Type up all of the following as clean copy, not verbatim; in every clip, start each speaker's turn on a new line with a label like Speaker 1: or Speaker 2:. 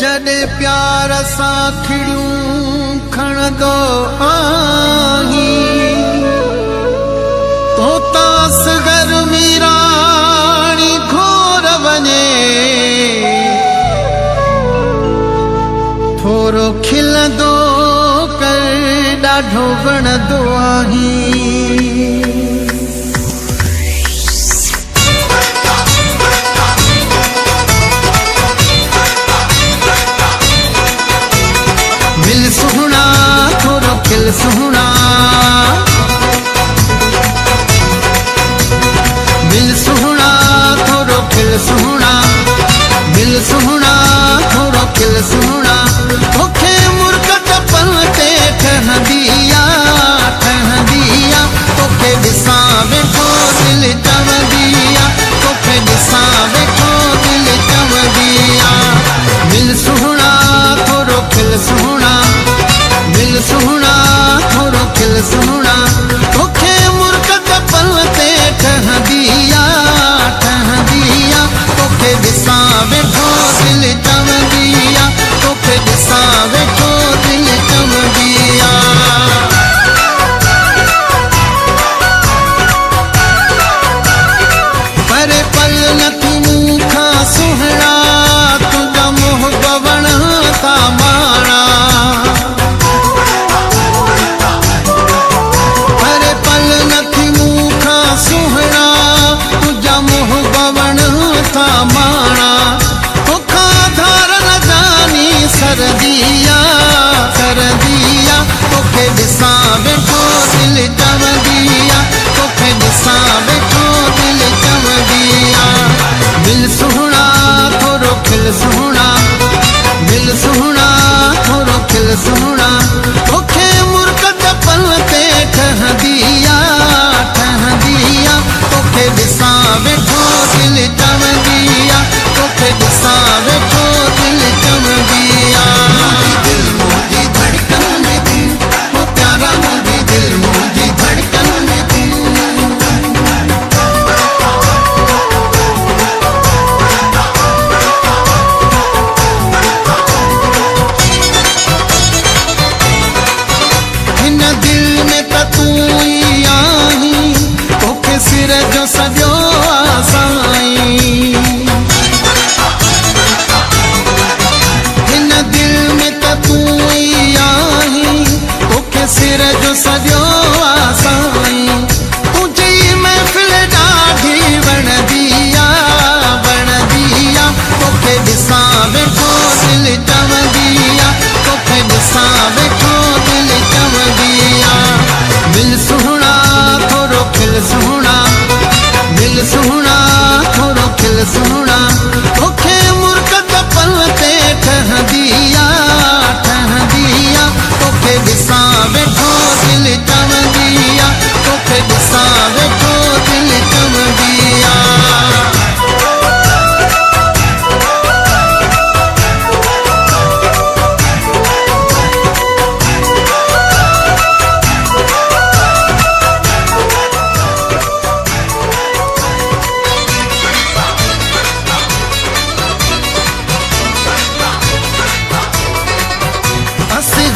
Speaker 1: जॾे प्यार सां खिड़ियूं खणंदो आहीं तो तास घर मीराणी घोर वञे थोरो खिलंदो कर ॾाढो वणंदो आहीं मिल सुहणा थोरो खिल सुहणा मिल सुहणा थोरो खिल सुहणा मिल सुहणा थोरो खिल सुहणा तोखे मुर्कत पल ते ठहंदी तोखे ॾिसां वेठो दिल चवंदी तोखे ॾिसां वेठो दिल चवंदी मिल सुहणा थोरो खिल सुहणा मिल सुहणा थोरो खिल सुहणा तोखे मुर्कत पल ते ठहंदी तोखे ॾिसां वेठो दिल चवंदी तोखे ॾिसां वेठो दिल चवंदी पर पल नथी मूं खां सुहिणा तुंहिंजा मोह पवण था माणा पर पल नथी मूं खां सुहिणा तुंहिंजा मोह पवण था माणा तोखां धार न जानी सरदिया तोखे ॾिसां वेठो दिल चवंदी तोखे ॾिसां वेठो दिल चवंदी मिल सुहणा थोरो खिल सुहणा मिल सुहणा थोरो खिल सुहणा तोखे मुर्कत पल ते ठहंदी तोखे ॾिसां वेठो दिल चवंदी तोखे ॾिसां वेठो दिल चवंदी दिल मुंहिंजी धड़कन में तूं हो प्यारा मुंहिंजी दिल मुंहिंजी धड़कन में तूं हिन दिल में त तूं ई आहीं तोखे सिर जो सॼो आसाईं हिन दिल में त तूं ई आहीं तोखे सिर जो सॼो आसाईं तुंहिंजी महफ़िल ॾाढी वणंदी तोखे ॾिसां वेठो दिल चवंदी तोखे ॾिसां वेठो दिल चवंदी मिल सुहणा थोरो खिल सुहणा मिल सुहणा थोरो खिल सुहणा तोखे मुर्कत पल ते ठहंदी तोखे ॾिसां वेठो दिल चवंदी तोखे ॾिसां वेठो दिल चवंदी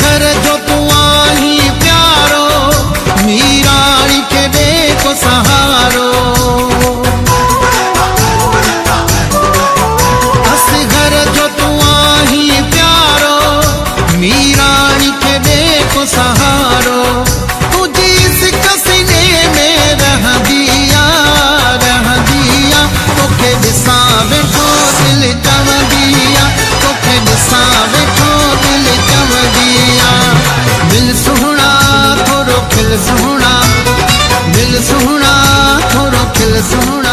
Speaker 1: घर जो तू आही प्यारो मीराणी के देखो सहारो घर जो तू आही प्यारो मीराणी के देखो सहारो तुझी सिक सीने में रहंदिया तोखे ॾिसां वेठो दिल चवंदी तोखे ॾिसां वेठो दिल चवंदी मिल सुहणा थोरो खिल सुहणा मिल सुहणा थोरो खिल सुहणा